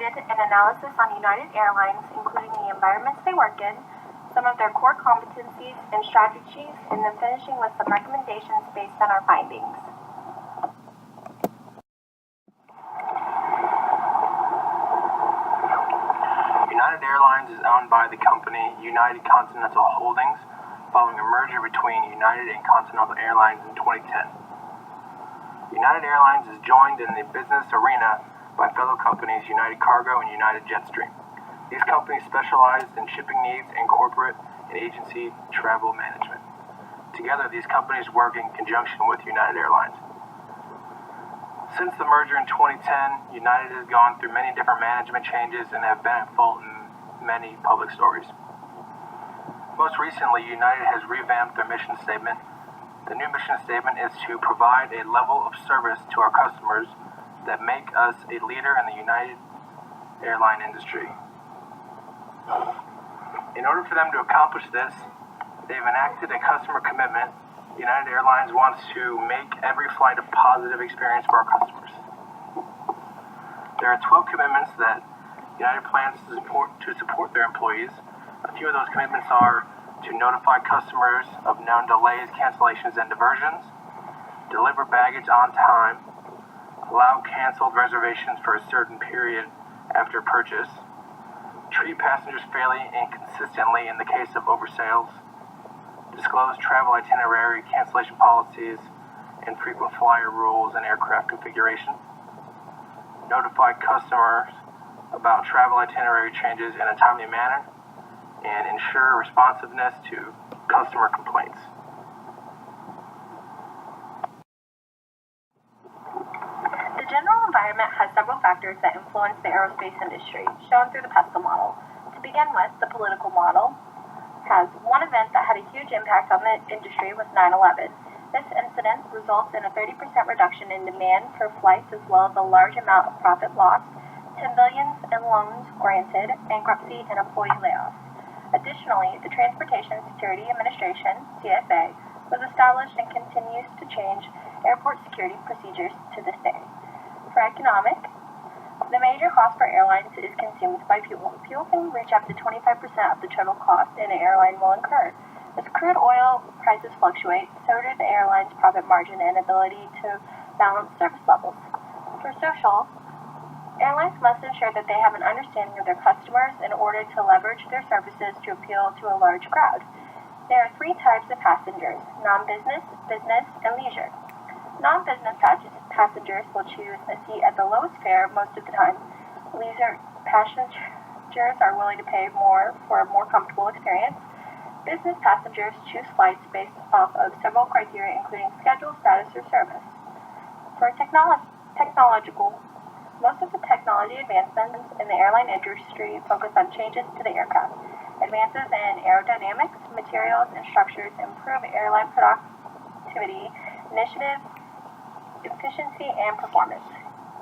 completed an analysis on United Airlines, including the environments they work in, some of their core competencies and strategies, and then finishing with some recommendations based on our findings. United Airlines is owned by the company United Continental Holdings, following a merger between United and Continental Airlines in 2010. United Airlines is joined in the business arena by fellow companies United Cargo and United Jetstream. These companies specialize in shipping needs and corporate and agency travel management. Together, these companies work in conjunction with United Airlines. Since the merger in 2010, United has gone through many different management changes and have been at fault in many public stories. Most recently, United has revamped their mission statement. The new mission statement is to provide a level of service to our customers that make us a leader in the United airline industry. In order for them to accomplish this, they've enacted a customer commitment. United Airlines wants to make every flight a positive experience for our customers. There are 12 commitments that United plans to support their employees. A few of those commitments are to notify customers of known delays, cancellations, and diversions, deliver baggage on time, allow canceled reservations for a certain period after purchase, treat passengers fairly and consistently in the case of oversales, disclose travel itinerary cancellation policies and frequent flyer rules and aircraft configuration, notify customers about travel itinerary changes in a timely manner, and ensure responsiveness to customer complaints. The general environment has several factors that influence the aerospace industry, shown through the pestle model. To begin with, the political model has one event that had a huge impact on the industry was 9/11. This incident results in a 30% reduction in demand for flights as well as a large amount of profit lost, $10 billion in loans granted, bankruptcy, and employee layoffs. Additionally, the Transportation Security Administration, TSA, was established and continues to change airport security procedures to this day. For economic, the major cost for airlines is consumed by fuel. Fuel can reach up to 25% of the total cost an airline will incur. As crude oil prices fluctuate, so do the airline's profit margin and ability to balance service levels. For social, airlines must ensure that they have an understanding of their customers in order to leverage their services to appeal to a large crowd. There are three types of passengers: non-business, business, and leisure. Non-business passengers will choose a seat at the lowest fare most of the time. Leisure passengers are willing to pay more for a more comfortable experience. Business passengers choose flights based off of several criteria, including schedule, status, or service. For technological, most of the technology advancements in the airline industry focus on changes to the aircraft. Advances in aerodynamics, materials, and structures improve airline productivity, initiatives, efficiency, and performance.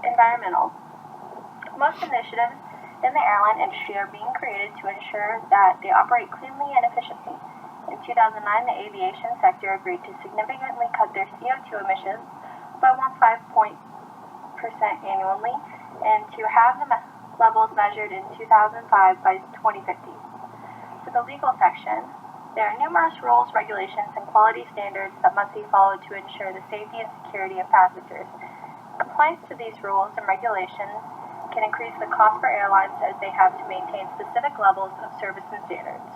Environmental. Most initiatives in the airline industry are being created to ensure that they operate cleanly and efficiently. In 2009, the aviation sector agreed to significantly cut their CO2 emissions by 1.5% annually and to have the levels measured in 2005 by 2050. For the legal section, there are numerous rules, regulations, and quality standards that must be followed to ensure the safety and security of passengers. Compliance to these rules and regulations can increase the cost for airlines as they have to maintain specific levels of service and standards.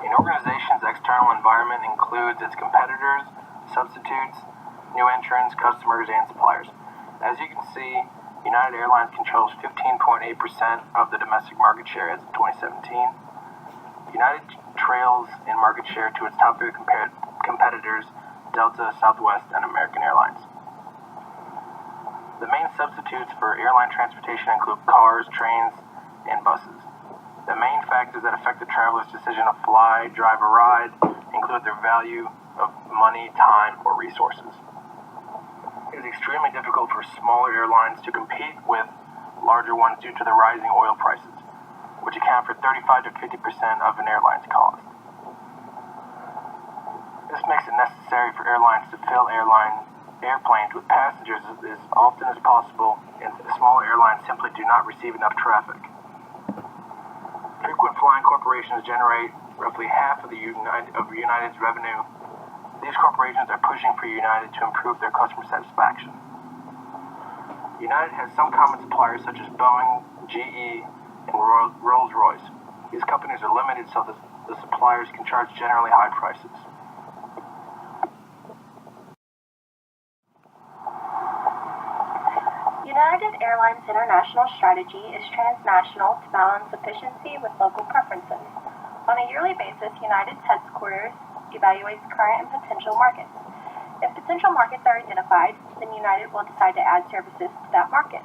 An organization's external environment includes its competitors, substitutes, new entrants, customers, and suppliers. As you can see, United Airlines controls 15.8% of the domestic market share as of 2017. United trails in market share to its top three competitors, Delta, Southwest, and American Airlines. The main substitutes for airline transportation include cars, trains, and buses. The main factors that affect the traveler's decision to fly, drive, or ride include their value of money, time, or resources. It is extremely difficult for smaller airlines to compete with larger ones due to the rising oil prices, which account for 35 to 50% of an airline's cost. This makes it necessary for airlines to fill airplanes with passengers as often as possible, and smaller airlines simply do not receive enough traffic. Frequent flying corporations generate roughly half of United's revenue. These corporations are pushing for United to improve their customer satisfaction. United has some common suppliers such as Boeing, GE, and Rolls-Royce. These companies are limited so that the suppliers can charge generally high prices. United Airlines' international strategy is transnational to balance efficiency with local preferences. On a yearly basis, United's headquarters evaluates current and potential markets. If potential markets are identified, then United will decide to add services to that market.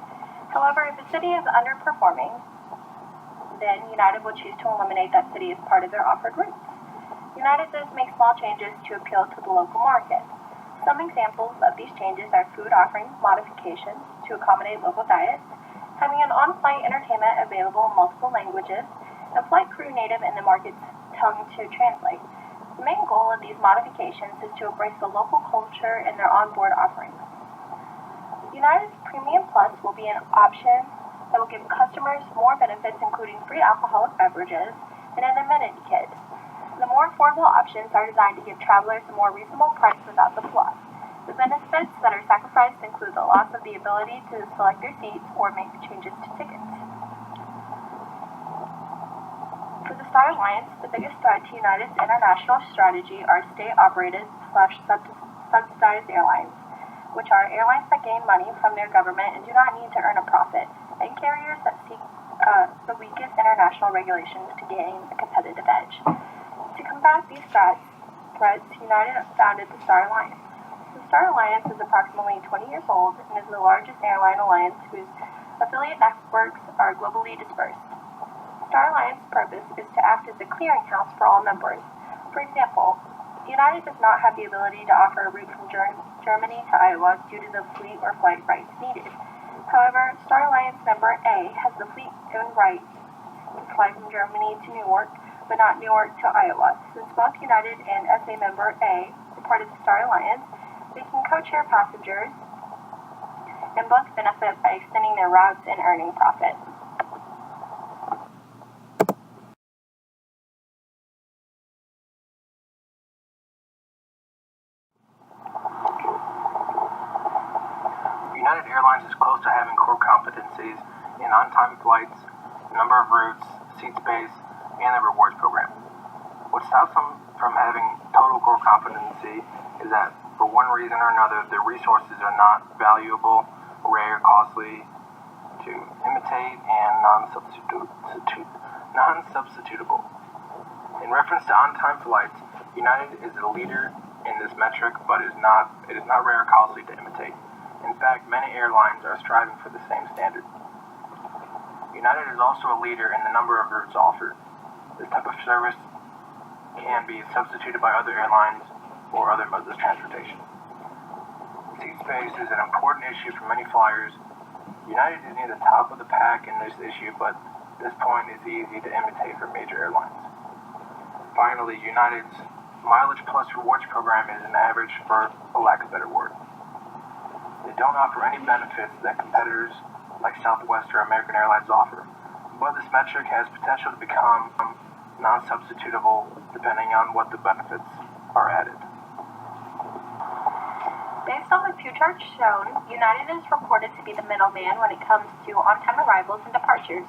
However, if a city is underperforming, then United will choose to eliminate that city as part of their offered routes. United does make small changes to appeal to the local market. Some examples of these changes are food offering modifications to accommodate local diets, having an on-flight entertainment available in multiple languages, and flight crew native in the market's tongue to translate. The main goal of these modifications is to embrace the local culture in their onboard offerings. United's Premium Plus will be an option that will give customers more benefits, including free alcoholic beverages and an amenity kit. The more affordable options are designed to give travelers a more reasonable price without the fluff. The benefits that are sacrificed include the loss of the ability to select their seats or make changes to tickets. For the Star Alliance, the biggest threat to United's international strategy are state-operated/subsidized airlines, which are airlines that gain money from their government and do not need to earn a profit, and carriers that seek the weakest international regulations to gain a competitive edge. To combat these threats, United founded the Star Alliance. The Star Alliance is approximately 20 years old and is the largest airline alliance whose affiliate networks are globally dispersed. Star Alliance's purpose is to act as a clearinghouse for all members. For example, United does not have the ability to offer a route from Germany to Iowa due to the fleet or flight rights needed. However, Star Alliance member A has the fleet and rights to fly from Germany to Newark, but not Newark to Iowa. Since both United and SA member A are part of the Star Alliance, they can co-share passengers and both benefit by extending their routes and earning profit. United Airlines is close to having core competencies in on-time flights, number of routes, seat space, and the rewards program. What stops them from having total core competency is that, for one reason or another, their resources are not valuable, rare, costly to imitate, and non-substitutable. In reference to on-time flights, United is a leader in this metric, but it is not rare or costly to imitate. In fact, many airlines are striving for the same standard. United is also a leader in the number of routes offered. This type of service can be substituted by other airlines or other modes of transportation. Seat space is an important issue for many flyers. United is near the top of the pack in this issue, but at this point it's easy to imitate for major airlines. Finally, United's Mileage Plus Rewards program is an average, for a lack of a better word. They don't offer any benefits that competitors like Southwest or American Airlines offer, but this metric has potential to become non-substitutable depending on what the benefits are added. Based on the few charts shown, United is reported to be the middleman when it comes to on-time arrivals and departures.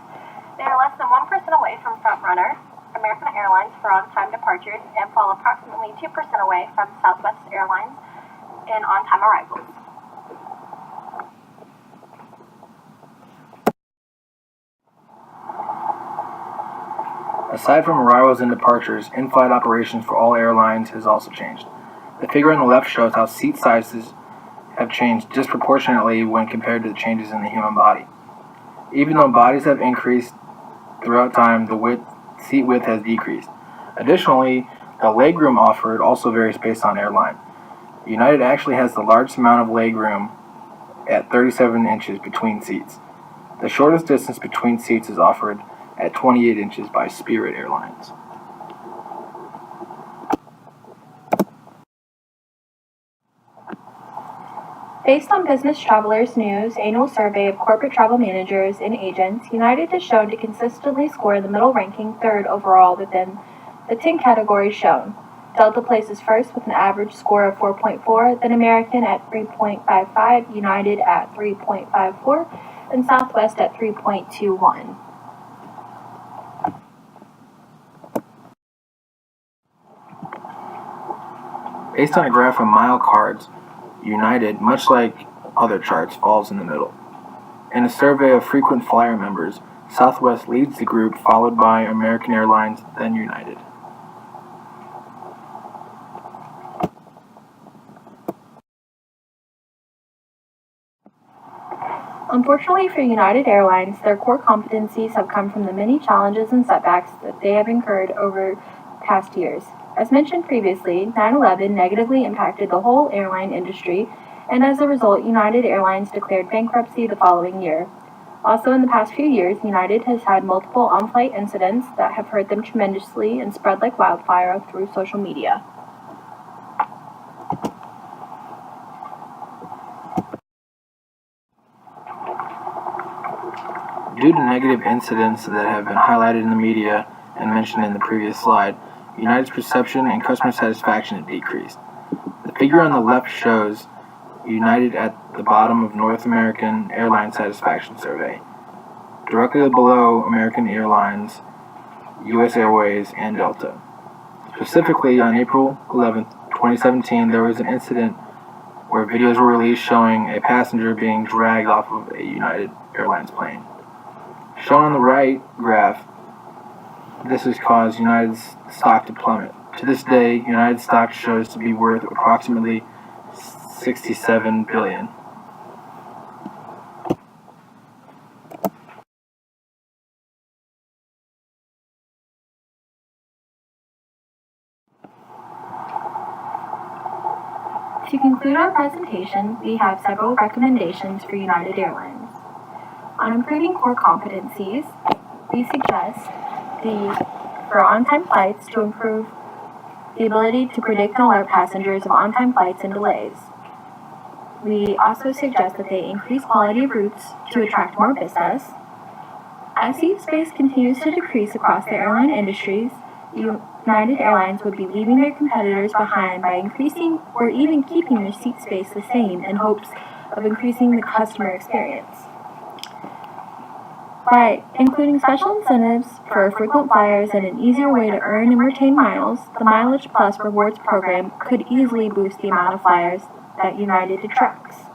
They are less than 1% away from frontrunner American Airlines for on-time departures and fall approximately 2% away from Southwest Airlines in on-time arrivals. Aside from arrivals and departures, in-flight operations for all airlines has also changed. The figure on the left shows how seat sizes have changed disproportionately when compared to the changes in the human body. Even though bodies have increased throughout time, the seat width has decreased. Additionally, the legroom offered also varies based on airline. United actually has the largest amount of legroom at 37 inches between seats. The shortest distance between seats is offered at 28 inches by Spirit Airlines. Based on Business Traveler's News annual survey of corporate travel managers and agents, United has shown to consistently score in the middle, ranking third overall within the 10 categories shown. Delta places first with an average score of 4.4, then American at 3.55, United at 3.54, and Southwest at 3.21. Based on a graph of mile cards, United, much like other charts, falls in the middle. In a survey of frequent flyer members, Southwest leads the group, followed by American Airlines, then United. Unfortunately for United Airlines, their core competencies have come from the many challenges and setbacks that they have incurred over past years. As mentioned previously, 9/11 negatively impacted the whole airline industry, and as a result, United Airlines declared bankruptcy the following year. Also, in the past few years, United has had multiple on-flight incidents that have hurt them tremendously and spread like wildfire through social media. Due to negative incidents that have been highlighted in the media and mentioned in the previous slide, United's perception and customer satisfaction have decreased. The figure on the left shows United at the bottom of North American Airline Satisfaction Survey. Directly below American Airlines, US Airways, and Delta. Specifically, on April 11, 2017, there was an incident where videos were released showing a passenger being dragged off of a United Airlines plane. Shown on the right graph, this has caused United's stock to plummet. To this day, United's stock shows to be worth approximately $67 billion. To conclude our presentation, we have several recommendations for United Airlines. On improving core competencies, we suggest for on-time flights to improve the ability to predict and alert passengers of on-time flights and delays. We also suggest that they increase quality of routes to attract more business. As seat space continues to decrease across the airline industries, United Airlines would be leaving their competitors behind by increasing or even keeping their seat space the same in hopes of increasing the customer experience. By including special incentives for frequent flyers and an easier way to earn and retain miles, the Mileage Plus rewards program could easily boost the amount of flyers that United attracts.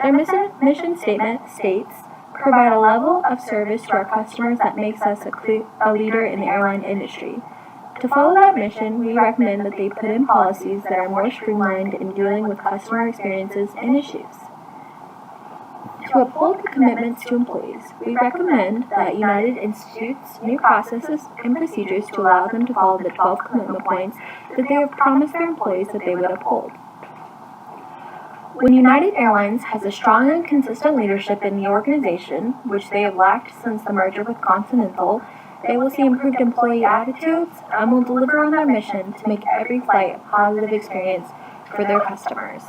Their mission statement states, "Provide a level of service to our customers that makes us a leader in the airline industry." To follow that mission, we recommend that they put in policies that are more streamlined in dealing with customer experiences and issues. To uphold the commitments to employees, we recommend that United institutes new processes and procedures to allow them to follow the 12 commitment points that they have promised their employees that they would uphold. When United Airlines has a strong and consistent leadership in the organization, which they have lacked since the merger with Continental, they will see improved employee attitudes and will deliver on their mission to make every flight a positive experience for their customers.